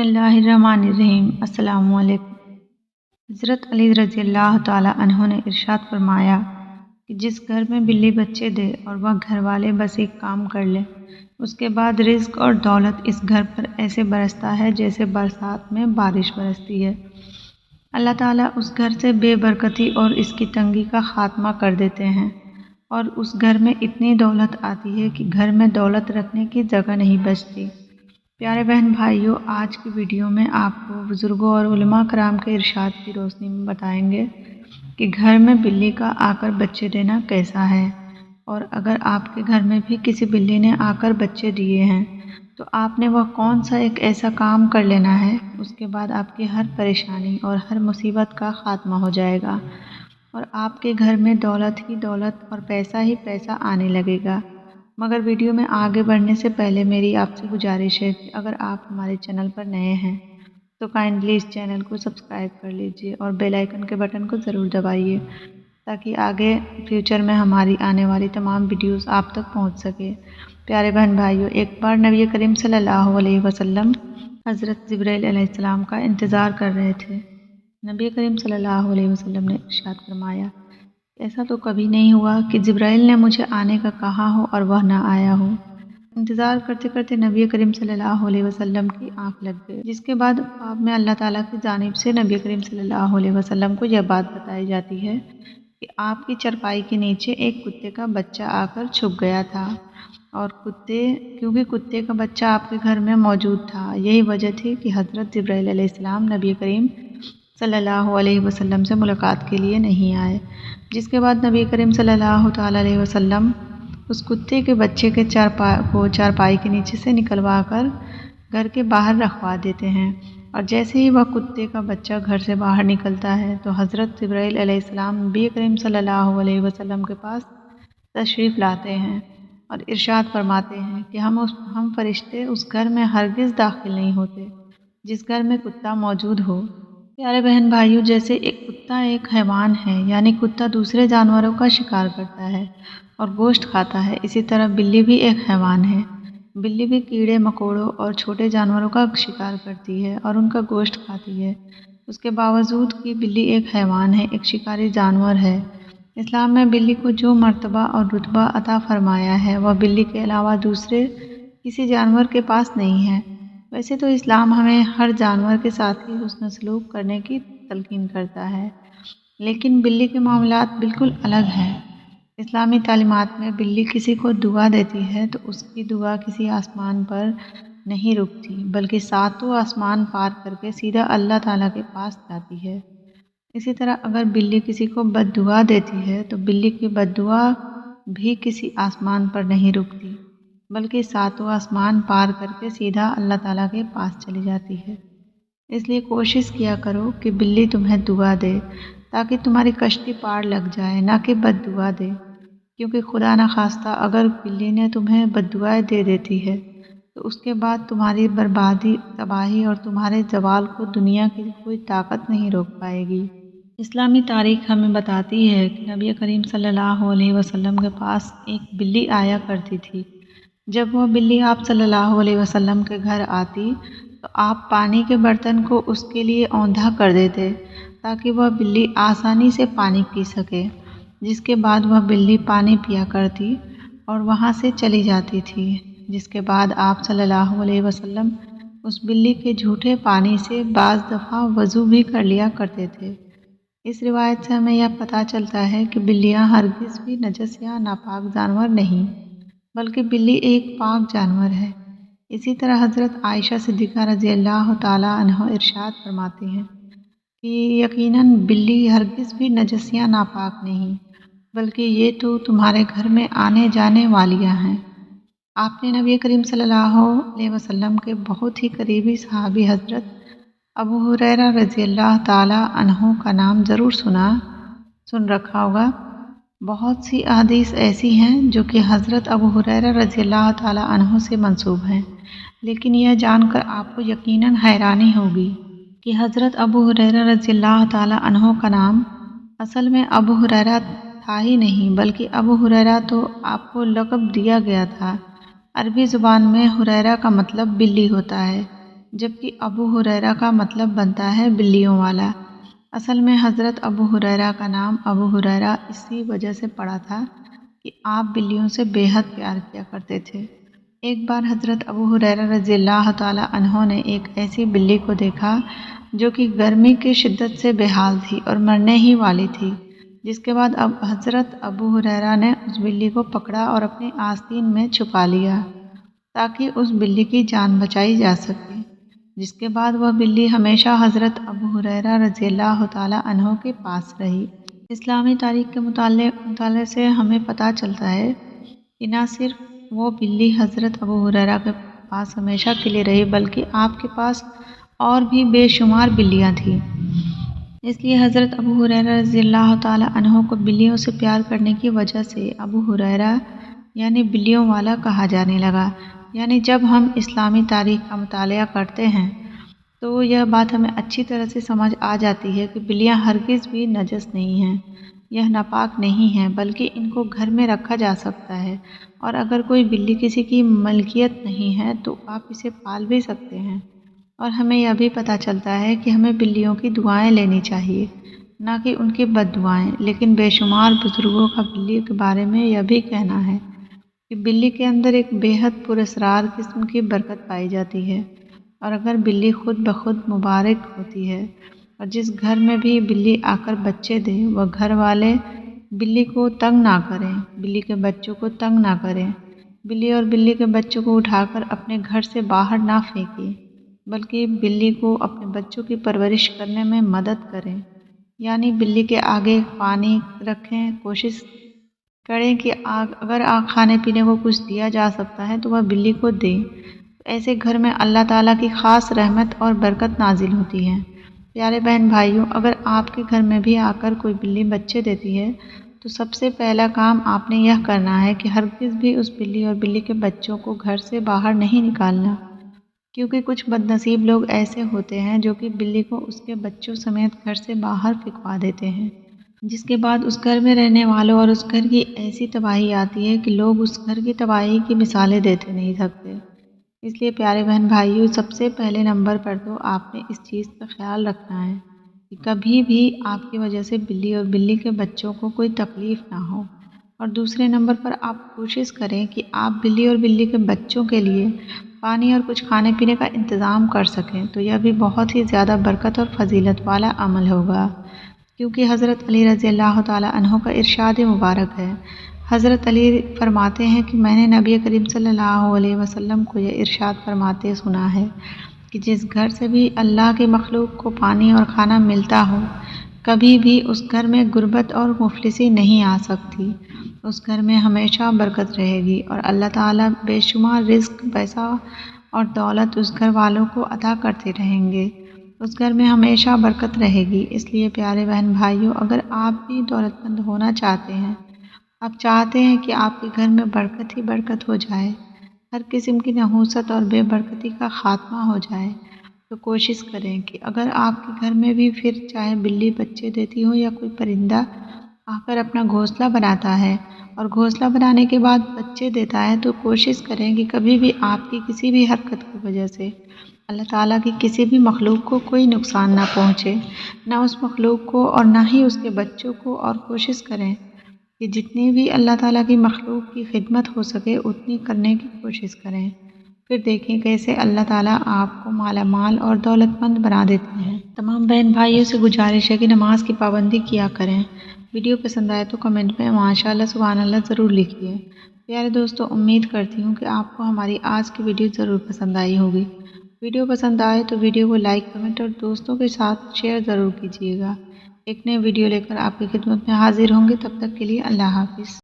اللہ الرحمن الرحیم۔ السلام علیکم۔ حضرت علی رضی اللہ تعالیٰ عنہ نے ارشاد فرمایا کہ جس گھر میں بلی بچے دے اور وہ گھر والے بس ایک کام کر لے، اس کے بعد رزق اور دولت اس گھر پر ایسے برستا ہے جیسے برسات میں بارش برستی ہے۔ اللہ تعالیٰ اس گھر سے بے برکتی اور اس کی تنگی کا خاتمہ کر دیتے ہیں، اور اس گھر میں اتنی دولت آتی ہے کہ گھر میں دولت رکھنے کی جگہ نہیں بچتی۔ پیارے بہن بھائیوں، آج کی ویڈیو میں آپ کو بزرگوں اور علماء کرام کے ارشاد کی روشنی میں بتائیں گے کہ گھر میں بلی کا آ کر بچے دینا کیسا ہے، اور اگر آپ کے گھر میں بھی کسی بلی نے آ کر بچے دیے ہیں تو آپ نے وہ کون سا ایک ایسا کام کر لینا ہے، اس کے بعد آپ کی ہر پریشانی اور ہر مصیبت کا خاتمہ ہو جائے گا، اور آپ کے گھر میں دولت ہی دولت اور پیسہ ہی پیسہ آنے لگے گا۔ مگر ویڈیو میں آگے بڑھنے سے پہلے میری آپ سے گزارش ہے کہ اگر آپ ہمارے چینل پر نئے ہیں تو کائنڈلی اس چینل کو سبسکرائب کر لیجئے اور بیل آئیکن کے بٹن کو ضرور دبائیے تاکہ آگے فیوچر میں ہماری آنے والی تمام ویڈیوز آپ تک پہنچ سکے۔ پیارے بہن بھائیوں، ایک بار نبی کریم صلی اللہ علیہ وسلم حضرت جبرائیل علیہ السلام کا انتظار کر رہے تھے۔ نبی کریم صلی اللہ علیہ وسلم نے ارشاد فرمایا، ایسا تو کبھی نہیں ہوا کہ جبرائیل نے مجھے آنے کا کہا ہو اور وہ نہ آیا ہو۔ انتظار کرتے کرتے نبی کریم صلی اللہ علیہ وسلم کی آنکھ لگ گئی، جس کے بعد خواب میں اللہ تعالیٰ کی جانب سے نبی کریم صلی اللہ علیہ وسلم کو یہ بات بتائی جاتی ہے کہ آپ کی چرپائی کے نیچے ایک کتے کا بچہ آ کر چھپ گیا تھا، اور کیونکہ کتے کا بچہ آپ کے گھر میں موجود تھا، یہی وجہ تھی کہ حضرت جبرائیل علیہ السلام نبی کریم صلی اللہ علیہ وسلم سے ملاقات کے لیے نہیں آئے۔ جس کے بعد نبی کریم صلی اللہ تعالیٰ علیہ وسلم اس کتے کے بچے کے چارپائی کے نیچے سے نکلوا کر گھر کے باہر رکھوا دیتے ہیں، اور جیسے ہی وہ کتے کا بچہ گھر سے باہر نکلتا ہے تو حضرت جبرائیل علیہ السلام نبی کریم صلی اللہ علیہ وسلم کے پاس تشریف لاتے ہیں اور ارشاد فرماتے ہیں کہ ہم فرشتے اس گھر میں ہرگز داخل نہیں ہوتے جس گھر میں کتا موجود ہو۔ پیارے بہن بھائیوں، جیسے ایک کتا ایک حیوان ہے، یعنی کتا دوسرے جانوروں کا شکار کرتا ہے اور گوشت کھاتا ہے، اسی طرح بلی بھی ایک حیوان ہے۔ بلی بھی کیڑے مکوڑوں اور چھوٹے جانوروں کا شکار کرتی ہے اور ان کا گوشت کھاتی ہے۔ اس کے باوجود کہ بلی ایک حیوان ہے، ایک شکاری جانور ہے، اسلام میں بلی کو جو مرتبہ اور رتبہ عطا فرمایا ہے وہ بلی کے علاوہ دوسرے کسی جانور کے پاس نہیں ہے۔ ویسے تو اسلام ہمیں ہر جانور کے ساتھ ہی حسن سلوک کرنے کی تلقین کرتا ہے، لیکن بلی کے معاملات بالکل الگ ہیں۔ اسلامی تعلیمات میں بلی کسی کو دعا دیتی ہے تو اس کی دعا کسی آسمان پر نہیں رکتی، بلکہ ساتوں آسمان پار کر کے سیدھا اللہ تعالیٰ کے پاس جاتی ہے۔ اسی طرح اگر بلی کسی کو بد دعا دیتی ہے تو بلی کی بد دعا بھی کسی آسمان پر نہیں رکتی، بلکہ ساتوں آسمان پار کر کے سیدھا اللہ تعالیٰ کے پاس چلی جاتی ہے۔ اس لیے کوشش کیا کرو کہ بلی تمہیں دعا دے تاکہ تمہاری کشتی پار لگ جائے، نہ کہ بد دعا دے، کیونکہ خدا نخواستہ اگر بلی نے تمہیں بد دعائیں دے دیتی ہے تو اس کے بعد تمہاری بربادی، تباہی اور تمہارے زوال کو دنیا کی کوئی طاقت نہیں روک پائے گی۔ اسلامی تاریخ ہمیں بتاتی ہے کہ نبی کریم صلی اللہ علیہ وسلم کے پاس ایک بلی آیا کرتی تھی۔ جب وہ بلی آپ صلی اللہ علیہ وسلم کے گھر آتی تو آپ پانی کے برتن کو اس کے لیے اوندھا کر دیتے تاکہ وہ بلی آسانی سے پانی پی سکے، جس کے بعد وہ بلی پانی پیا کرتی اور وہاں سے چلی جاتی تھی، جس کے بعد آپ صلی اللہ علیہ وسلم اس بلی کے جھوٹے پانی سے بعض دفعہ وضو بھی کر لیا کرتے تھے۔ اس روایت سے ہمیں یہ پتہ چلتا ہے کہ بلیاں ہرگز بھی نجس یا ناپاک جانور نہیں، بلکہ بلی ایک پاک جانور ہے۔ اسی طرح حضرت عائشہ صدیقہ رضی اللہ تعالیٰ عنہ ارشاد فرماتی ہیں کہ یقیناً بلی ہرگز بھی نجس یا ناپاک نہیں، بلکہ یہ تو تمہارے گھر میں آنے جانے والیاں ہیں۔ آپ نے نبی کریم صلی اللہ علیہ وسلم کے بہت ہی قریبی صحابی حضرت ابو ہریرہ رضی اللہ تعالیٰ عنہ کا نام ضرور سن رکھا ہوگا۔ بہت سی احادیث ایسی ہیں جو کہ حضرت ابو ہریرہ رضی اللہ تعالیٰ عنہ سے منسوب ہیں، لیکن یہ جان کر آپ کو یقیناً حیرانی ہوگی کہ حضرت ابو ہریرہ رضی اللہ تعالیٰ عنہ کا نام اصل میں ابو ہریرہ تھا ہی نہیں، بلکہ ابو ہریرہ تو آپ کو لقب دیا گیا تھا۔ عربی زبان میں ہریرہ کا مطلب بلی ہوتا ہے، جبکہ ابو ہریرہ کا مطلب بنتا ہے بلیوں والا۔ اصل میں حضرت ابو ہریرہ کا نام ابو ہریرہ اسی وجہ سے پڑا تھا کہ آپ بلیوں سے بے حد پیار کیا کرتے تھے۔ ایک بار حضرت ابو ہریرہ رضی اللہ تعالیٰ عنہ نے ایک ایسی بلی کو دیکھا جو کہ گرمی کی شدت سے بے حال تھی اور مرنے ہی والی تھی، جس کے بعد اب حضرت ابو ہریرہ نے اس بلی کو پکڑا اور اپنی آستین میں چھپا لیا تاکہ اس بلی کی جان بچائی جا سکے، جس کے بعد وہ بلی ہمیشہ حضرت ابو ہریرہ رضی اللہ تعالیٰ عنہ کے پاس رہی۔ اسلامی تاریخ کے مطالعے سے ہمیں پتہ چلتا ہے کہ نہ صرف وہ بلی حضرت ابو ہریرہ کے پاس ہمیشہ کے لیے رہی بلکہ آپ کے پاس اور بھی بے شمار بلیاں تھیں۔ اس لیے حضرت ابو ہریرہ رضی اللہ تعالیٰ عنہ کو بلیوں سے پیار کرنے کی وجہ سے ابو ہریرہ یعنی بلیوں والا کہا جانے لگا۔ یعنی جب ہم اسلامی تاریخ کا مطالعہ کرتے ہیں تو یہ بات ہمیں اچھی طرح سے سمجھ آ جاتی ہے کہ بلیاں ہرگز بھی نجس نہیں ہیں، یہ ناپاک نہیں ہیں، بلکہ ان کو گھر میں رکھا جا سکتا ہے، اور اگر کوئی بلی کسی کی ملکیت نہیں ہے تو آپ اسے پال بھی سکتے ہیں۔ اور ہمیں یہ بھی پتہ چلتا ہے کہ ہمیں بلیوں کی دعائیں لینی چاہیے، نہ کہ ان کی بد دعائیں۔ لیکن بے شمار بزرگوں کا بلی کے بارے میں یہ بھی کہنا ہے کہ بلی کے اندر ایک بے حد پراسرار قسم کی برکت پائی جاتی ہے، اور اگر بلی خود بخود مبارک ہوتی ہے، اور جس گھر میں بھی بلی آ کر بچے دے وہ گھر والے بلی کو تنگ نہ کریں، بلی کے بچوں کو تنگ نہ کریں، بلی اور بلی کے بچوں کو اٹھا کر اپنے گھر سے باہر نہ پھینکیں، بلکہ بلی کو اپنے بچوں کی پرورش کرنے میں مدد کریں۔ یعنی بلی کے آگے پانی رکھیں، کوشش کریں کہ اگر کھانے پینے کو کچھ دیا جا سکتا ہے تو وہ بلی کو دیں۔ ایسے گھر میں اللہ تعالیٰ کی خاص رحمت اور برکت نازل ہوتی ہے۔ پیارے بہن بھائیوں، اگر آپ کے گھر میں بھی آ کر کوئی بلی بچے دیتی ہے تو سب سے پہلا کام آپ نے یہ کرنا ہے کہ ہرگز بھی اس بلی اور بلی کے بچوں کو گھر سے باہر نہیں نکالنا، کیونکہ کچھ بد نصیب لوگ ایسے ہوتے ہیں جو کہ بلی کو اس کے بچوں سمیت گھر سے باہر پھینکوا دیتے ہیں، جس کے بعد اس گھر میں رہنے والوں اور اس گھر کی ایسی تباہی آتی ہے کہ لوگ اس گھر کی تباہی کی مثالیں دیتے نہیں تھکتے۔ اس لیے پیارے بہن بھائیوں، سب سے پہلے نمبر پر تو آپ نے اس چیز کا خیال رکھنا ہے کہ کبھی بھی آپ کی وجہ سے بلی اور بلی کے بچوں کو کوئی تکلیف نہ ہو، اور دوسرے نمبر پر آپ کوشش کریں کہ آپ بلی اور بلی کے بچوں کے لیے پانی اور کچھ کھانے پینے کا انتظام کر سکیں، تو یہ بھی بہت ہی زیادہ برکت اور فضیلت والا عمل ہوگا، کیونکہ حضرت علی رضی اللہ تعالیٰ عنہ کا ارشاد مبارک ہے۔ حضرت علی فرماتے ہیں کہ میں نے نبی کریم صلی اللہ علیہ وسلم کو یہ ارشاد فرماتے سنا ہے کہ جس گھر سے بھی اللہ کی مخلوق کو پانی اور کھانا ملتا ہو، کبھی بھی اس گھر میں غربت اور مفلسی نہیں آ سکتی، اس گھر میں ہمیشہ برکت رہے گی، اور اللہ تعالیٰ بے شمار رزق، پیسہ اور دولت اس گھر والوں کو عطا کرتے رہیں گے، اس گھر میں ہمیشہ برکت رہے گی۔ اس لیے پیارے بہن بھائیوں، اگر آپ بھی دولت مند ہونا چاہتے ہیں، آپ چاہتے ہیں کہ آپ کے گھر میں برکت ہی برکت ہو جائے، ہر قسم کی نحوست اور بے برکتی کا خاتمہ ہو جائے، تو کوشش کریں کہ اگر آپ کے گھر میں بھی پھر چاہے بلی بچے دیتی ہو یا کوئی پرندہ آ کر اپنا گھونسلہ بناتا ہے اور گھونسلہ بنانے کے بعد بچے دیتا ہے، تو کوشش کریں کہ کبھی بھی آپ کی کسی بھی حرکت کی وجہ سے اللہ تعالیٰ کی کسی بھی مخلوق کو کوئی نقصان نہ پہنچے، نہ اس مخلوق کو اور نہ ہی اس کے بچوں کو، اور کوشش کریں کہ جتنی بھی اللہ تعالیٰ کی مخلوق کی خدمت ہو سکے اتنی کرنے کی کوشش کریں، پھر دیکھیں کیسے اللہ تعالیٰ آپ کو مالا مال اور دولت مند بنا دیتے ہیں۔ تمام بہن بھائیوں سے گزارش ہے کہ نماز کی پابندی کیا کریں۔ ویڈیو پسند آئے تو کمنٹ میں ماشاءاللہ سبحان اللہ ضرور لکھیے۔ پیارے دوستو، امید کرتی ہوں کہ آپ کو ہماری آج کی ویڈیو ضرور پسند آئی ہوگی۔ ویڈیو پسند آئے تو ویڈیو کو لائک، کمنٹ اور دوستوں کے ساتھ شیئر ضرور کیجیے گا۔ ایک نئے ویڈیو لے کر آپ کی خدمت میں حاضر ہوں گے، تب تک کے لیے اللہ حافظ۔